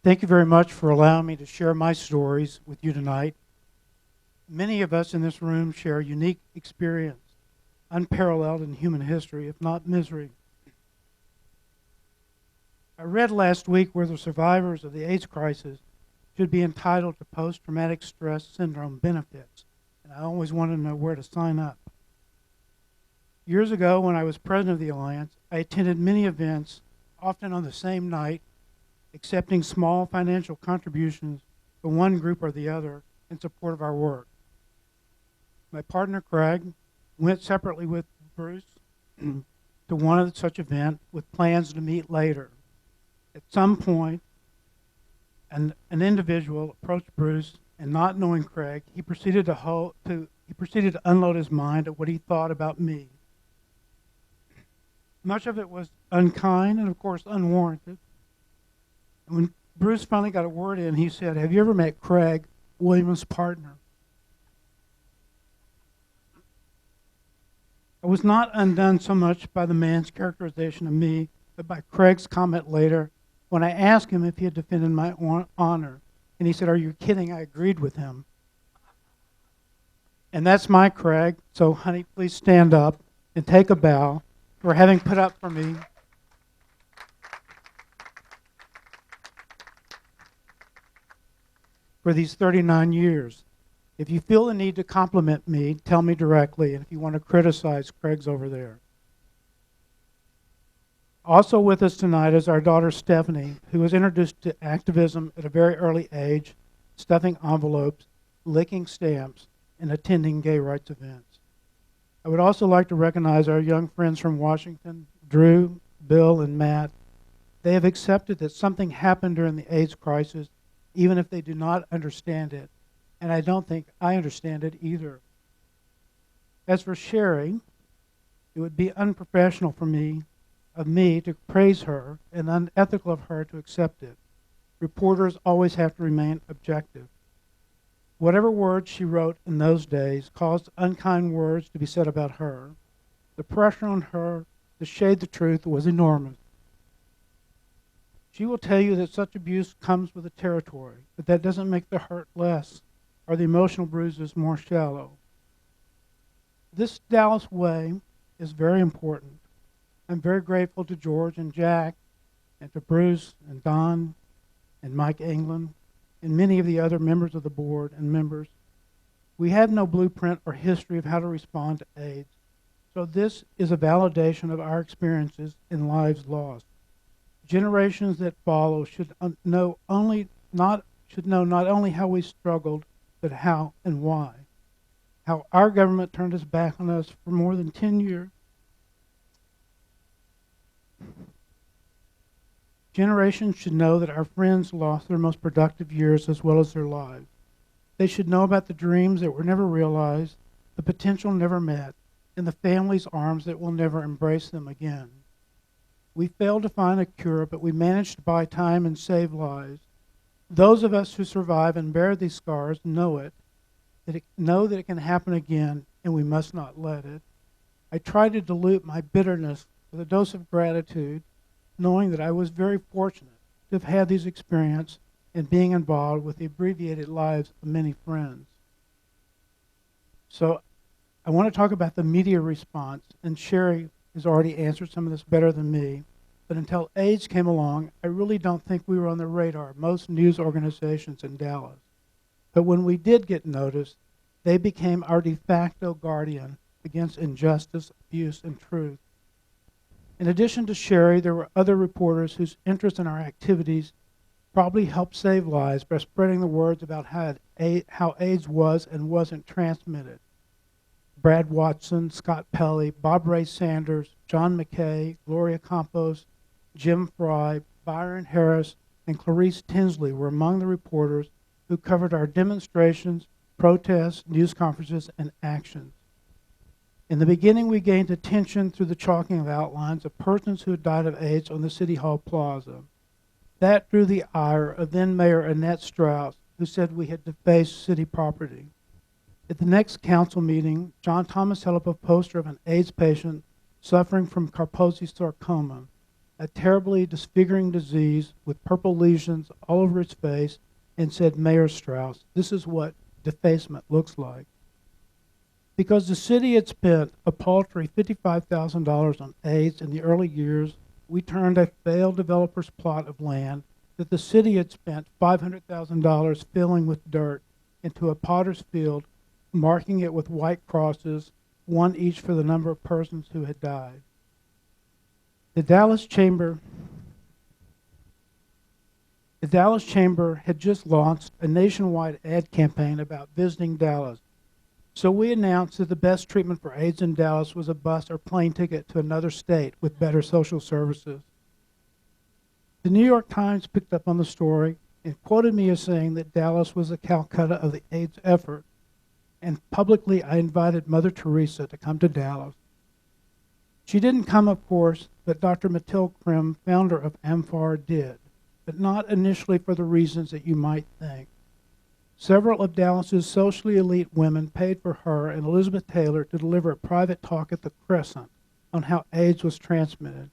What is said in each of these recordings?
Thank you very much for allowing me to share my stories with you tonight. Many of us in this room share a unique experience, unparalleled in human history, if not misery. I read last week where the survivors of the AIDS crisis should be entitled to post-traumatic stress syndrome benefits, and I always wanted to know where to sign up. Years ago, when I was president of the Alliance, I attended many events, often on the same night, accepting small financial contributions from one group or the other in support of our work. My partner, Craig, went separately with Bruce to one of such events with plans to meet later. At some point, an individual approached Bruce, and not knowing Craig, he proceeded to unload his mind at what he thought about me. Much of it was unkind and, of course, unwarranted. And when Bruce finally got a word in, he said, "Have you ever met Craig, William's partner?" I was not undone so much by the man's characterization of me, but by Craig's comment later when I asked him if he had defended my honor. And he said, "Are you kidding? I agreed with him." And that's my Craig. So, honey, please stand up and take a bow for having put up for me. For these 39 years. If you feel the need to compliment me, tell me directly, and if you want to criticize, Craig's over there. Also with us tonight is our daughter Stephanie, who was introduced to activism at a very early age, stuffing envelopes, licking stamps, and attending gay rights events. I would also like to recognize our young friends from Washington, Drew, Bill, and Matt. They have accepted that something happened during the AIDS crisis, even if they do not understand it, and I don't think I understand it either. As for Sherry, it would be unprofessional of me to praise her and unethical of her to accept it. Reporters always have to remain objective. Whatever words she wrote in those days caused unkind words to be said about her. The pressure on her to shade the truth was enormous. She will tell you that such abuse comes with the territory, but that doesn't make the hurt less or the emotional bruises more shallow. This Dallas way is very important. I'm very grateful to George and Jack and to Bruce and Don and Mike England and many of the other members of the board and members. We have no blueprint or history of how to respond to AIDS, so this is a validation of our experiences and lives lost. Generations that follow should know not only how we struggled, but how and why. How our government turned its back on us for more than 10 years. Generations should know that our friends lost their most productive years as well as their lives. They should know about the dreams that were never realized, the potential never met, and the family's arms that will never embrace them again. We failed to find a cure, but we managed to buy time and save lives. Those of us who survive and bear these scars know that it can happen again, and we must not let it. I try to dilute my bitterness with a dose of gratitude, knowing that I was very fortunate to have had these experiences and being involved with the abbreviated lives of many friends. So I want to talk about the media response, and Sherry has already answered some of this better than me. But until AIDS came along, I really don't think we were on the radar of most news organizations in Dallas. But when we did get noticed, they became our de facto guardian against injustice, abuse, and truth. In addition to Sherry, there were other reporters whose interest in our activities probably helped save lives by spreading the words about how AIDS was and wasn't transmitted. Brad Watson, Scott Pelley, Bob Ray Sanders, John McKay, Gloria Campos, Jim Fry, Byron Harris, and Clarice Tinsley were among the reporters who covered our demonstrations, protests, news conferences, and actions. In the beginning, we gained attention through the chalking of outlines of persons who had died of AIDS on the City Hall Plaza. That drew the ire of then-Mayor Annette Strauss, who said we had defaced city property. At the next council meeting, John Thomas held up a poster of an AIDS patient suffering from Kaposi sarcoma. a terribly disfiguring disease with purple lesions all over his face, and said, Mayor Strauss, this is what defacement looks like. Because the city had spent a paltry $55,000 on AIDS in the early years, we turned a failed developer's plot of land that the city had spent $500,000 filling with dirt into a potter's field, marking it with white crosses, one each for the number of persons who had died. The Dallas Chamber had just launched a nationwide ad campaign about visiting Dallas. So we announced that the best treatment for AIDS in Dallas was a bus or plane ticket to another state with better social services. The New York Times picked up on the story and quoted me as saying that Dallas was the Calcutta of the AIDS effort, and publicly I invited Mother Teresa to come to Dallas. She didn't come, of course, but Dr. Mathilde Krim, founder of AMFAR, did, but not initially for the reasons that you might think. Several of Dallas's socially elite women paid for her and Elizabeth Taylor to deliver a private talk at the Crescent on how AIDS was transmitted.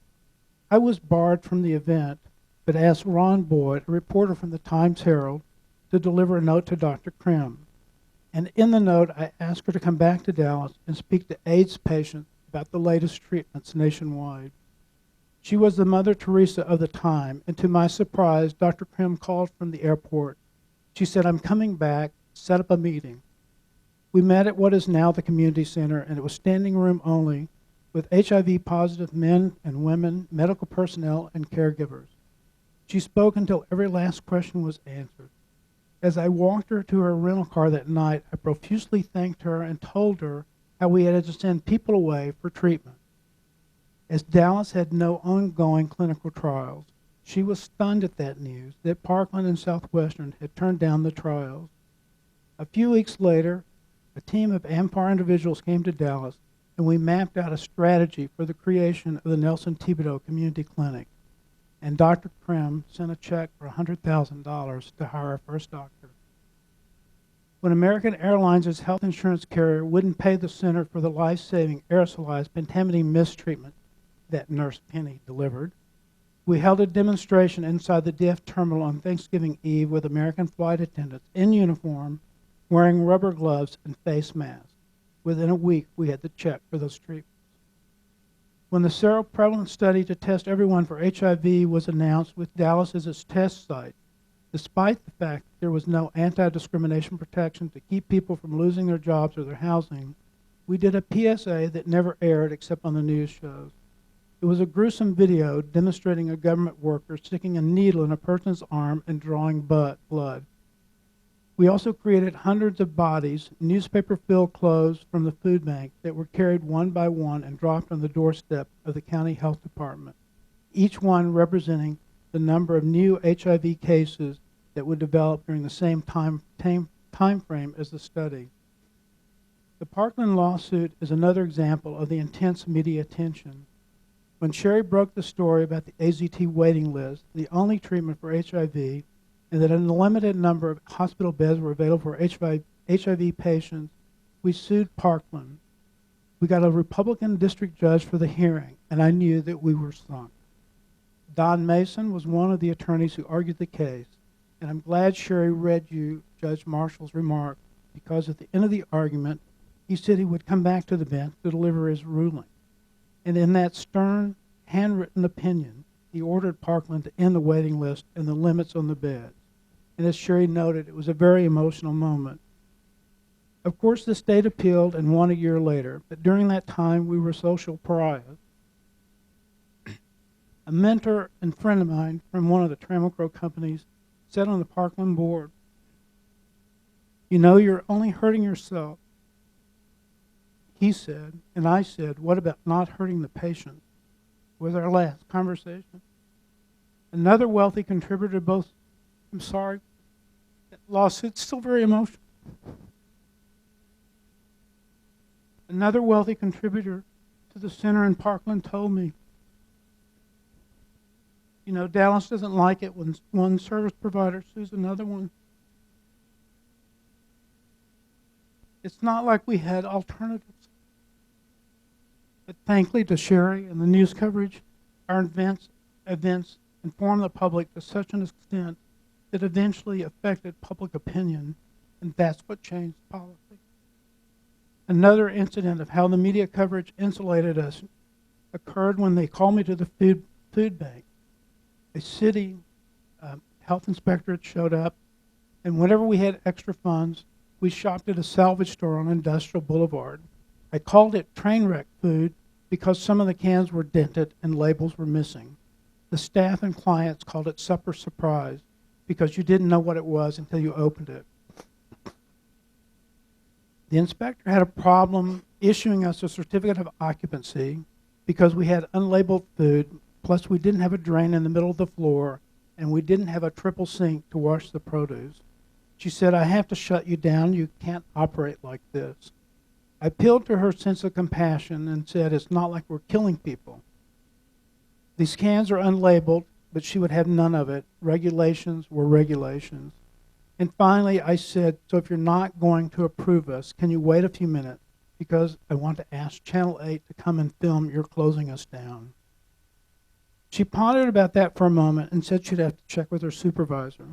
I was barred from the event, but asked Ron Boyd, a reporter from the Times-Herald, to deliver a note to Dr. Krim. And in the note, I asked her to come back to Dallas and speak to AIDS patients about the latest treatments nationwide. She was the Mother Teresa of the time, and to my surprise, Dr. Krim called from the airport. She said, I'm coming back, set up a meeting. We met at what is now the community center, and it was standing room only, with HIV-positive men and women, medical personnel, and caregivers. She spoke until every last question was answered. As I walked her to her rental car that night, I profusely thanked her and told her how we had to send people away for treatment. As Dallas had no ongoing clinical trials, she was stunned at that news that Parkland and Southwestern had turned down the trials. A few weeks later, a team of AMFAR individuals came to Dallas, and we mapped out a strategy for the creation of the Nelson Thibodeau Community Clinic. And Dr. Krim sent a check for $100,000 to hire our first doctor. When American Airlines' health insurance carrier wouldn't pay the center for the life-saving aerosolized pentamidine mistreatment that Nurse Penny delivered, we held a demonstration inside the DF terminal on Thanksgiving Eve with American flight attendants in uniform, wearing rubber gloves and face masks. Within a week, we had the check for those treatments. When the seroprevalence study to test everyone for HIV was announced with Dallas as its test site, despite the fact that there was no anti-discrimination protection to keep people from losing their jobs or their housing, we did a PSA that never aired except on the news shows. It was a gruesome video demonstrating a government worker sticking a needle in a person's arm and drawing blood. We also created hundreds of bodies, newspaper-filled clothes from the food bank that were carried one by one and dropped on the doorstep of the county health department, each one representing the number of new HIV cases that would develop during the same time frame as the study. The Parkland lawsuit is another example of the intense media attention. When Sherry broke the story about the AZT waiting list, the only treatment for HIV, and that a limited number of hospital beds were available for HIV patients, we sued Parkland. We got a Republican district judge for the hearing, and I knew that we were sunk. Don Mason was one of the attorneys who argued the case, and I'm glad Sherry read you Judge Marshall's remark, because at the end of the argument, he said he would come back to the bench to deliver his ruling. And in that stern, handwritten opinion, he ordered Parkland to end the waiting list and the limits on the beds. And as Sherry noted, it was a very emotional moment. Of course, the state appealed and won a year later, but during that time, we were social pariahs. A mentor and friend of mine from one of the Trammell Crow companies said on the Parkland board, "You know, you're only hurting yourself." He said, and I said, "What about not hurting the patient?" Was our last conversation. Another wealthy contributor to both, I'm sorry, that lawsuit's still very emotional. Another wealthy contributor to the center in Parkland told me, you know, Dallas doesn't like it when one service provider sues another one. It's not like we had alternatives. But thankfully to Sherry and the news coverage, our events informed the public to such an extent that eventually affected public opinion, and that's what changed policy. Another incident of how the media coverage insulated us occurred when they called me to the food bank. A city health inspector had showed up, and whenever we had extra funds, we shopped at a salvage store on Industrial Boulevard. I called it train wreck food because some of the cans were dented and labels were missing. The staff and clients called it supper surprise because you didn't know what it was until you opened it. The inspector had a problem issuing us a certificate of occupancy because we had unlabeled food, plus we didn't have a drain in the middle of the floor, and we didn't have a triple sink to wash the produce. She said, "I have to shut you down. You can't operate like this." I appealed to her sense of compassion and said, "It's not like we're killing people. These cans are unlabeled," but she would have none of it. Regulations were regulations. And finally, I said, "So if you're not going to approve us, can you wait a few minutes? Because I want to ask Channel 8 to come and film your closing us down." She pondered about that for a moment and said she'd have to check with her supervisor.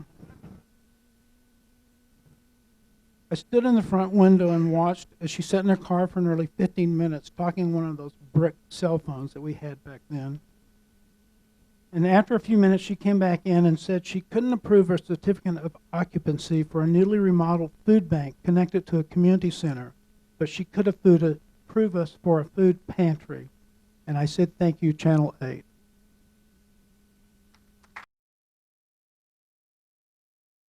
I stood in the front window and watched as she sat in her car for nearly 15 minutes talking on one of those brick cell phones that we had back then. And after a few minutes, she came back in and said she couldn't approve her certificate of occupancy for a newly remodeled food bank connected to a community center, but she could approve us for a food pantry. And I said, "Thank you, Channel 8.